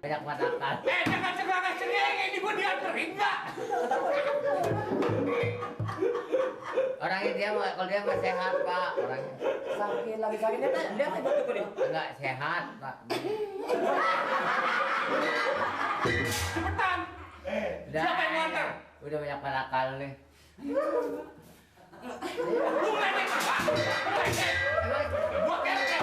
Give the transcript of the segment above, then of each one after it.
banyak matakan. Jangan cengeng ini gua dianterin nggak? Orangnya dia kalau dia mah sehat Pak, orangnya. Sakit lagi sakitnya tuh dia kayak gitu nih. Enggak sehat Pak. Cepetan. Siapa yang nganter? Udah banyak matakan nih. Lu ngeledek apa? Ngeledek. Gua keledek.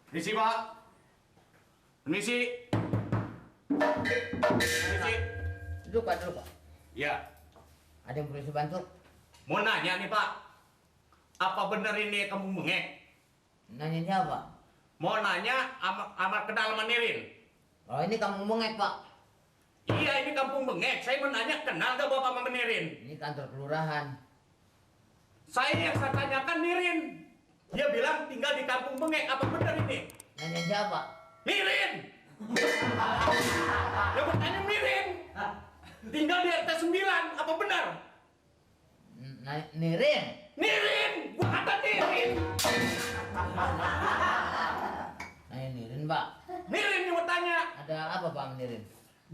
Permisi Pak. Permisi. Permisi. Duduk Pak, duduk Pak. Ya. Ada yang perlu saya bantu? Mau nanya nih Pak. Apa bener ini kampung bengek? Nanya siapa? Mau nanya sama kenal sama Nirin. Oh ini kamu bengek Pak. Iya ini kampung bengek. Saya mau nanya kenal gak Bapak sama Nirin? Ini kantor kelurahan. Saya yang saya tanyakan Nirin. Dia bilang tinggal di kampung bengek. Apa bener ini? Nanya siapa? Nirin. Ya bertanya Nirin. Tinggal di RT 9. Apa benar? Nirin. Nirin. Gua kata Nirin. Nanya Nirin Pak. Nirin yang bertanya. Ada apa Pak sama Nirin?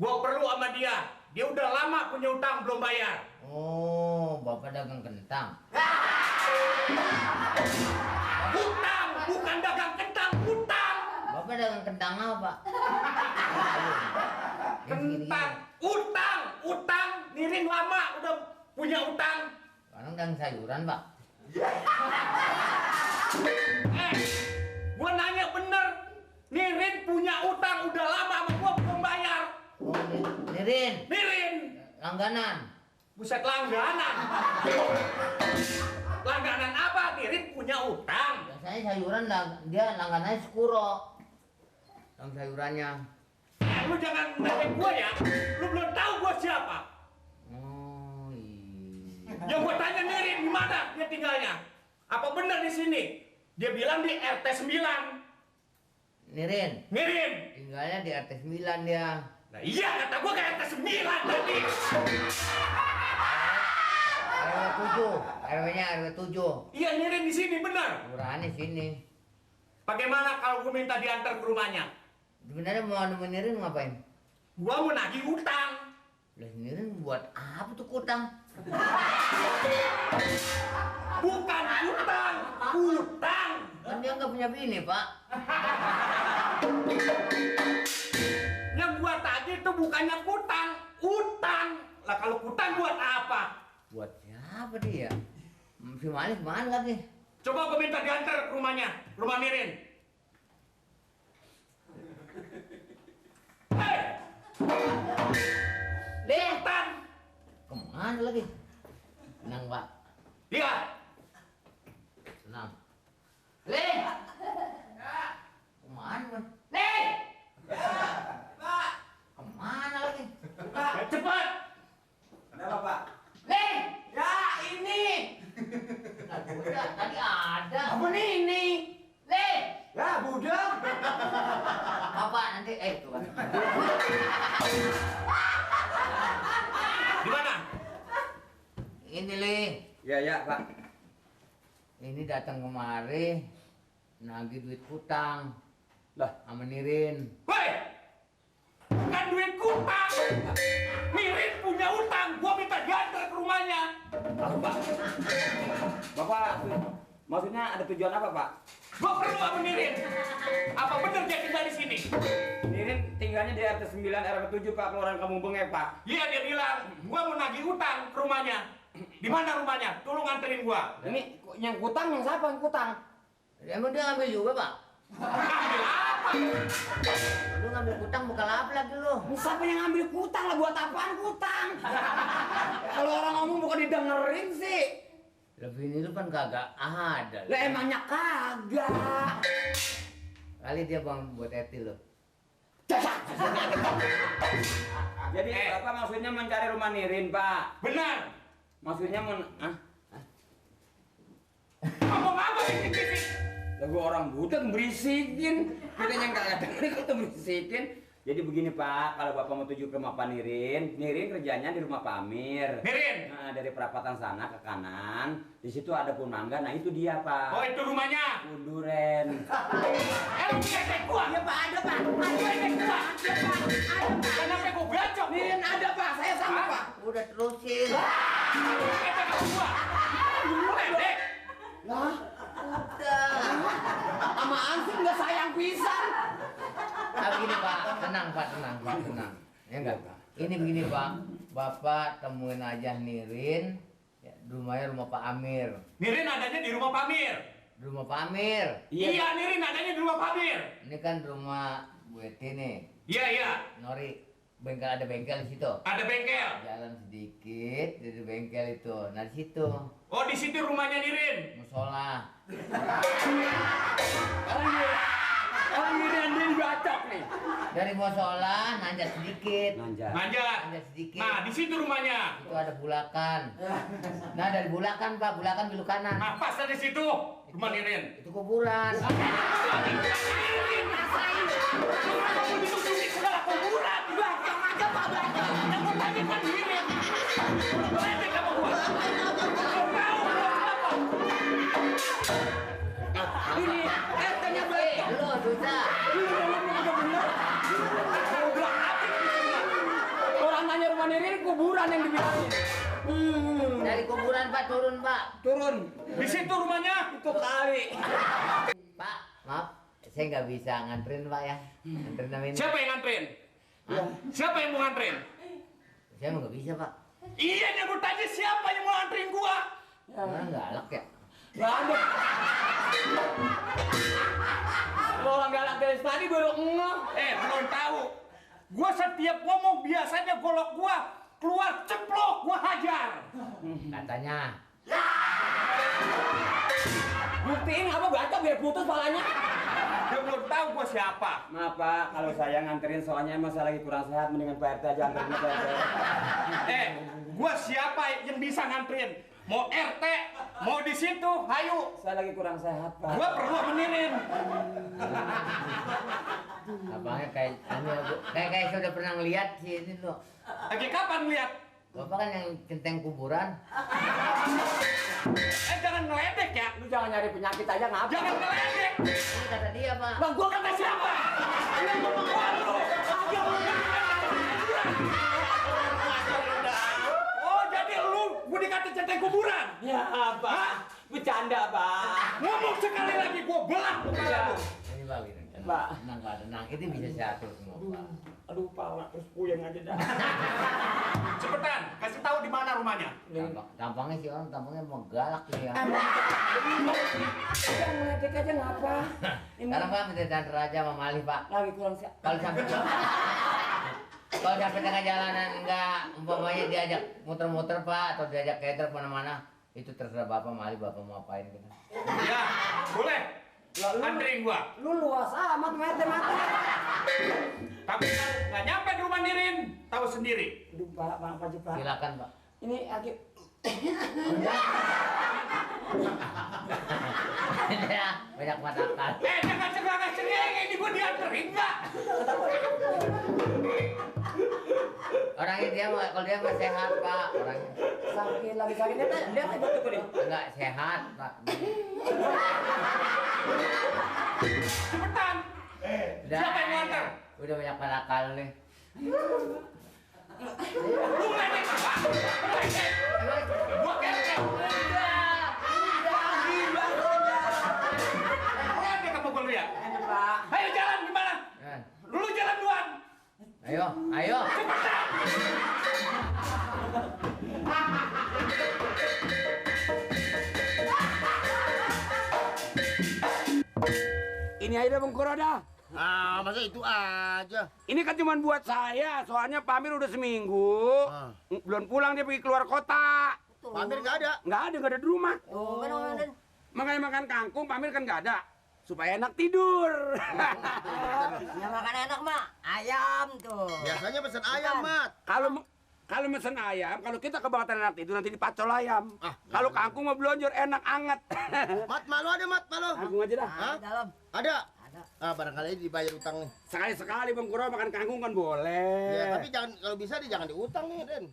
Gua perlu sama dia. Dia udah lama punya utang belum bayar. Oh, Bapak dagang kentang. Utang, bukan dagang kentang, utang. Bapak dagang kentang apa? Kentang, utang. Nirin lama udah punya utang. Sekarang dagang sayuran Pak. Gua nanya bener. Nirin punya utang udah lama sama gua belum bayar. Oh, Nirin. Nirin, Langganan. buset langganan. Langganan apa? Nirin punya utang. Biasanya sayuran dia langganannya Skuro. Yang sayurannya. Lu jangan nanya gua ya. Lu belum tahu gua siapa. Oh iya. Yang gua tanya Nirin di mana dia tinggalnya? Apa benar di sini? Dia bilang di RT 9. Nirin. Nirin. Tinggalnya di RT 9 dia. Nah iya kata gua ke RT 9 tadi. RW 7. RW-nya RW 7. Iya Nirin di sini benar. Kelurahannya sini. Bagaimana kalau gua minta diantar ke rumahnya? Sebenarnya mau nemenin Nirin ngapain? Gua mau nagih utang. Lah Nirin buat apa tuh kutang? Bukan utang, utang. Kan dia nggak punya bini Pak. Yang gua tadi itu bukannya utang, utang. Lah kalau utang buat apa? Buat siapa dia? Si Manis mana lagi? Coba gua minta diantar ke rumahnya, rumah Nirin. Hei, Deh, utang. kemana lagi? Tenang Pak, Iya. tenang. Leh, kemana Pak? Nih, Kemana lagi? cepat. Kenapa Pak? Leh, Ya ini. nah, udah tadi ada. Apa nih ini? Leh, Ya budak. Bapak nanti tuh kan. Di mana? Ini Leh, Ya Pak. ini datang kemari nagih duit utang Lah, sama Nirin. Woi, bukan duit utang. Nirin punya utang. Gua minta diantar ke rumahnya. tahu Pak. Bapak maksudnya ada tujuan apa Pak? Gua perlu sama Nirin. Apa bener dia tinggal di sini? Nirin tinggalnya di RT 9 RW 7 Pak, Kelurahan Kampung Bengek Pak. Iya dia bilang, gua mau nagih utang ke rumahnya. Di mana rumahnya? Tolong anterin gua. Ini yang kutang yang siapa yang kutang? Emang dia ngambil juga Pak? Ambil apa? Lu ngambil utang bukan apa lagi lu? Siapa yang ngambil kutang lah, buat apaan kutang? Kalau orang ngomong bukan didengerin sih. Lebih ini lu kan kagak ada. Lah emangnya kagak. Kali dia bang buat Eti lu. Jadi Bapak maksudnya mencari rumah Nirin Pak? Benar. Maksudnya Ngomong apa ini? Lah gua orang budak berisikin. Kita yang kagak dengerin kita berisikin. Jadi begini Pak, kalau Bapak mau tuju ke rumah Pak Nirin, Nirin kerjanya di rumah Pak Amir. Nirin. Nah, dari perapatan sana ke kanan, di situ ada pohon mangga. Nah, itu dia, Pak. Oh, itu rumahnya. Unduren. Lu ngecek gua. Iya, Pak, ada, Pak. Lu ngecek gua. Ada, Pak. Kenapa gua bacok? Nirin ada, Pak. Saya sama, Hah? Pak. Udah terusin. Lu ngecek sama gua. Lu ledek. Lah, Udah. sama ansip nggak sayang pisan. Tapi gini Pak, tenang Pak, tenang Pak, tenang. Ya enggak? Ini begini Pak, Bapak temuin aja Nirin, ya, di rumah Pak Amir. Nirin adanya di rumah Pak Amir. Di rumah Pak Amir. Iya, Nirin adanya di rumah Pak Amir. Ini kan rumah Bu Eti nih, Iya, iya. Nori. Ada bengkel di situ. Ada bengkel. Jalan sedikit dari bengkel itu. Nah di situ Oh, di situ rumahnya Nirin. musola. Orang Nirin dia bacok nih. Dari musola nanjak sedikit. Nanjak. Manjat. Nanjak sedikit. Nah, di situ rumahnya. Itu ada bulakan. Nah dari bulakan Pak, bulakan belok kanan. Nah, pas ada situ rumah Nirin. Itu kuburan. Nirin, rasain. Kamu ditutupi segala kuburan. Bacok aja Pak, bacok. Yang mau tanya kan Nirin. Ledek sama gua. Belum tahu apa. Ini RT-nya bacok. Lo susah. Orang nanya rumah Nirin kuburan yang dibilangin. Dari kuburan Pak turun Pak. Turun. Di situ rumahnya. Itu kali. Pak, maaf, saya nggak bisa nganterin Pak ya. Nganterin nama ini. Siapa yang nganterin? Hah? Siapa yang mau nganterin? Saya mah nggak bisa Pak. Iya, yang gue tanya siapa yang mau nganterin gua? Orang galak ya. Gak ada. Lo orang galak dari tadi baru ngeh. Belum tahu. Gua setiap ngomong biasanya golok gua keluar ceplok, gua hajar. Katanya. Buktiin apa bacok biar putus palanya. Dia belum tahu gua siapa. Maaf Pak, kalau saya nganterin soalnya emang saya lagi kurang sehat, mendingan Pak RT aja anterin saya. Gua siapa yang bisa nganterin? Mau RT, mau di situ, hayu. Saya lagi kurang sehat Pak. Gua perlu menirin. Abangnya kayak sudah pernah ngeliat sih ini loh. Lagi kapan lihat? Bapak kan yang centeng kuburan. Jangan ngeledek ya. Lu jangan nyari penyakit aja ngapa? Jangan ngeledek. Ini kata dia Pak. Bang, gua kata siapa? Lu ngomong lu. Oh, jadi lu gua dikata centeng kuburan. Ya Pak, bercanda Pak. Ngomong sekali lagi gua belah kepala lu. Ini Pak, ini. Pak. Tenang Pak, tenang. Itu bisa saya atur semua Pak. Aduh, pala terus puyeng aja dah. Cepetan, kasih tahu di mana rumahnya. Tampangnya sih orang tampangnya mau galak ini ya. Yang meledek aja ngapa? Sekarang Pak minta diantar aja sama Mali Pak. Lagi kurang sehat. Kalau sampai tengah jalanan enggak umpamanya diajak muter-muter Pak atau diajak keder kemana-mana itu terserah Bapak Mali Bapak mau apain gitu. Ya, boleh. Anterin gua. Lu luas amat mati-mati. Tapi nggak nyampe di rumah Nirin, tahu sendiri. Aduh Pak, maaf aja Pak. Silakan Pak. Ini lagi Ya, banyak mata akal. Jangan cengeng ini gua dianterin nggak? Orangnya dia kalau dia mah sehat Pak, orangnya sakit lagi sakit dia kayak gitu nih. enggak sehat Pak. Cepetan. Siapa yang nganter? Udah banyak mata akal nih. Lu ledek apa? Ledek. Gua kerja. Ledek apa gua lihat? Pak. Ayo jalan gimana? Dulu jalan duluan. Ayo, ayo. Cepetan. Ini aja Bang Kuroda. Ah, masa itu aja. Ini kan cuma buat saya, soalnya Pak Amir udah seminggu. Belum pulang dia pergi keluar kota. Pak Amir nggak ada. Nggak ada di rumah. Makanya makan kangkung, Pak Amir kan nggak ada. Supaya enak tidur. Yang makan enak mah ayam tuh. Biasanya pesan ayam, Mat. Kalau mesen ayam, kalau kita kebangetan enak tidur nanti dipacol ayam. Ah, Kalau kangkung mau blonjor enak anget. Mat, malu ada, Mat, malu. Kangkung aja dah. Hah? Di dalam Ada. Ah, barangkali dibayar utang nih. Sekali-sekali Bang Kuro makan kangkung kan boleh. Ya, tapi jangan kalau bisa jangan diutang nih, Den.